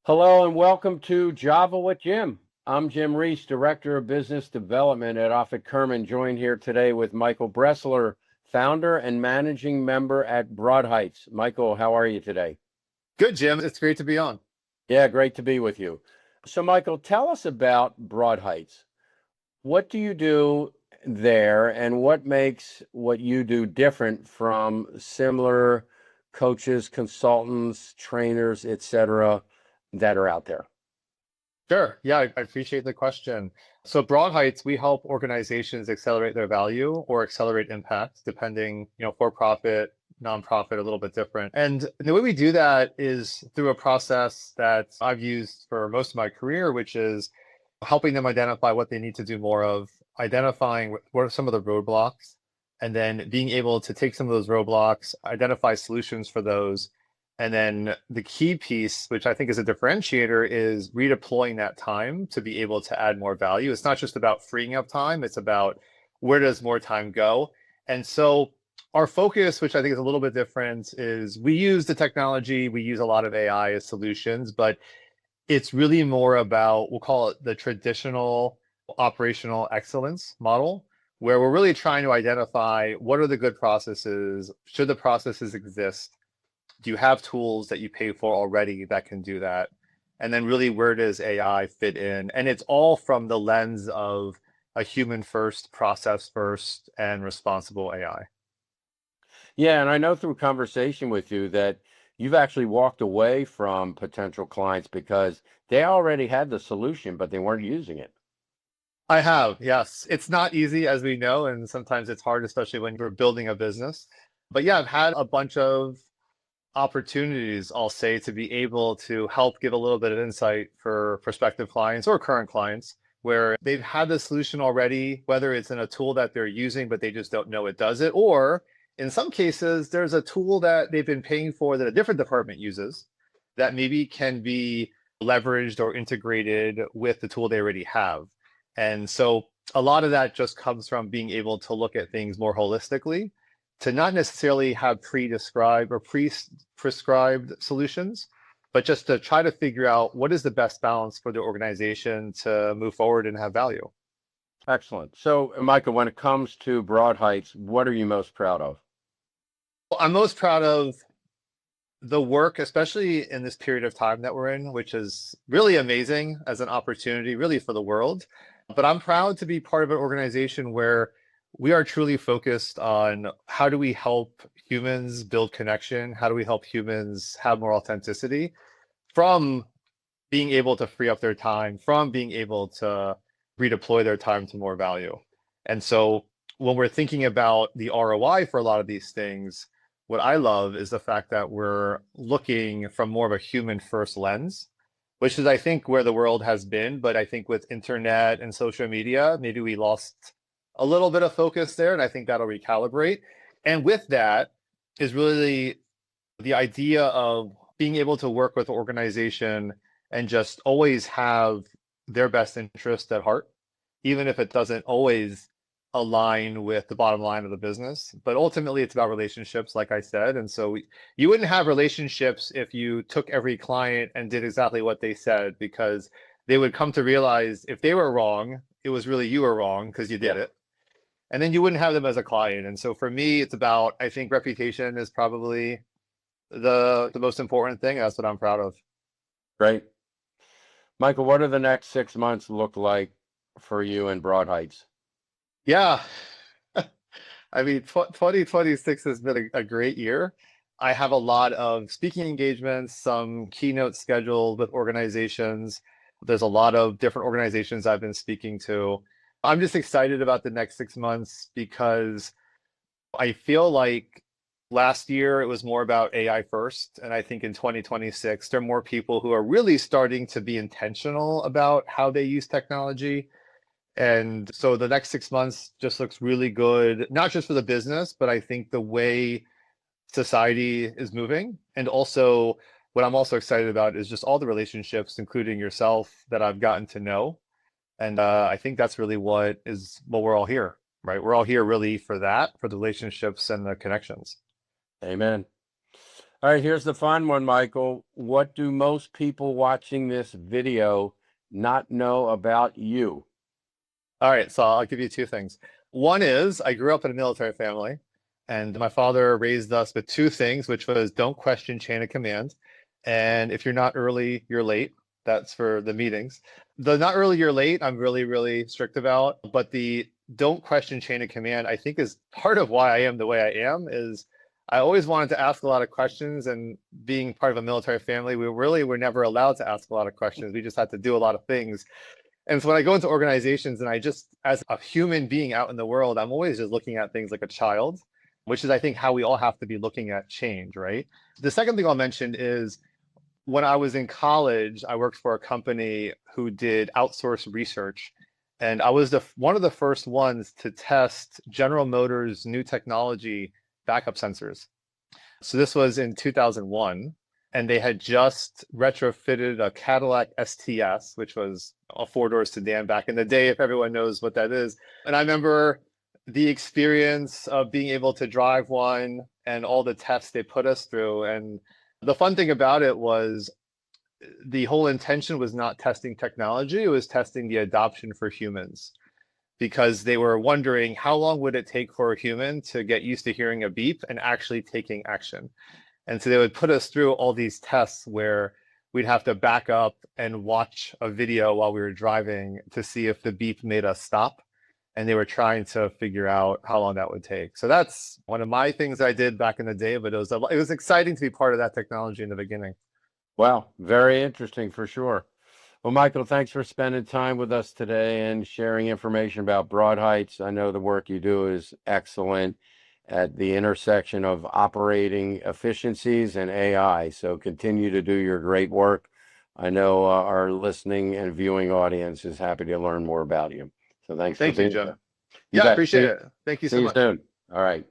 Hello and welcome to Java with Jim. I'm Jim Ries, Director of Business Development at Offit Kurman, joined here today with Michael Bresler, Founder and Managing Member at Broadheights. Michael, how are you today? Good, Jim. It's great to be on. Yeah, great to be with you. So, Michael, tell us about Broadheights. What do you do there, and what makes what you do different from similar coaches, consultants, trainers, etc., that are out there? Sure. Yeah, I appreciate the question. So Broadheights, we help organizations accelerate their value or accelerate impact, depending, for profit, nonprofit, a little bit different. And the way we do that is through a process that I've used for most of my career, which is helping them identify what they need to do more of, identifying what are some of the roadblocks, and then being able to take some of those roadblocks, identify solutions for those. And then the key piece, which I think is a differentiator, is redeploying that time to be able to add more value. It's not just about freeing up time, it's about where does more time go. And so our focus, which I think is a little bit different, is we use the technology, we use a lot of AI as solutions, but it's really more about, we'll call it the traditional operational excellence model, where we're really trying to identify what are the good processes, should the processes exist, do you have tools that you pay for already that can do that? And then really, where does AI fit in? And it's all from the lens of a human first, process first, and responsible AI. Yeah, and I know through conversation with you that you've actually walked away from potential clients because they already had the solution, but they weren't using it. I have, yes. It's not easy, as we know, and sometimes it's hard, especially when you're building a business. But yeah, I've had a bunch of opportunities, I'll say, to be able to help give a little bit of insight for prospective clients or current clients where they've had the solution already, whether it's in a tool that they're using, but they just don't know it does it, or in some cases, there's a tool that they've been paying for that a different department uses that maybe can be leveraged or integrated with the tool they already have. And so a lot of that just comes from being able to look at things more holistically, to not necessarily have pre-described or pre-prescribed solutions, but just to try to figure out what is the best balance for the organization to move forward and have value. Excellent. So, Michael, when it comes to Broad Heights, what are you most proud of? Well, I'm most proud of the work, especially in this period of time that we're in, which is really amazing as an opportunity, really for the world. But I'm proud to be part of an organization where we are truly focused on how do we help humans build connection? How do we help humans have more authenticity from being able to free up their time, from being able to redeploy their time to more value? And so when we're thinking about the ROI for a lot of these things, what I love is the fact that we're looking from more of a human first lens, which is, I think, where the world has been. But I think with internet and social media, maybe we lost a little bit of focus there. And I think that'll recalibrate. And with that is really the idea of being able to work with an organization and just always have their best interest at heart, even if it doesn't always align with the bottom line of the business. But ultimately, it's about relationships, like I said. And so you wouldn't have relationships if you took every client and did exactly what they said, because they would come to realize if they were wrong, it was really you were wrong because you did Yeah, it. And then you wouldn't have them as a client. And so for me, it's about, I think reputation is probably the most important thing. That's what I'm proud of. great. Michael, what do the next 6 months look like for you in Broad Heights? Yeah. I mean, 2026 has been a great year. I have a lot of speaking engagements, some keynotes scheduled with organizations. There's a lot of different organizations I've been speaking to. I'm just excited about the next 6 months because I feel like last year it was more about AI first. And I think in 2026, there are more people who are really starting to be intentional about how they use technology. And so the next 6 months just looks really good, not just for the business, but I think the way society is moving. And also, what I'm also excited about is just all the relationships, including yourself, that I've gotten to know. And I think that's really what we're all here, right? We're all here really for that, for the relationships and the connections. Amen. All right, here's the fun one, Michael. What do most people watching this video not know about you? All right, so I'll give you two things. One is I grew up in a military family, and my father raised us with two things, which was don't question chain of command. And if you're not early, you're late. That's for the meetings. The not early, you're late, I'm really, really strict about. But the don't question chain of command, I think is part of why I am the way I am, is I always wanted to ask a lot of questions. And being part of a military family, we really were never allowed to ask a lot of questions. We just had to do a lot of things. And so when I go into organizations and I just, as a human being out in the world, I'm always just looking at things like a child, which is, I think, how we all have to be looking at change, right? The second thing I'll mention is when I was in college, I worked for a company who did outsourced research. And I was one of the first ones to test General Motors' new technology backup sensors. So this was in 2001, and they had just retrofitted a Cadillac STS, which was a four-door sedan back in the day, if everyone knows what that is. And I remember the experience of being able to drive one and all the tests they put us through. And the fun thing about it was the whole intention was not testing technology, it was testing the adoption for humans, because they were wondering how long would it take for a human to get used to hearing a beep and actually taking action. And so they would put us through all these tests where we'd have to back up and watch a video while we were driving to see if the beep made us stop. And they were trying to figure out how long that would take. So that's one of my things I did back in the day, but it was exciting to be part of that technology in the beginning. Wow, very interesting for sure. Well, Michael, thanks for spending time with us today and sharing information about Broadheights. I know the work you do is excellent at the intersection of operating efficiencies and AI. So continue to do your great work. I know our listening and viewing audience is happy to learn more about you. So thanks for Thank you, being Jim. here. You Yeah, I bet. appreciate it. Thank you See so you much. soon. All right.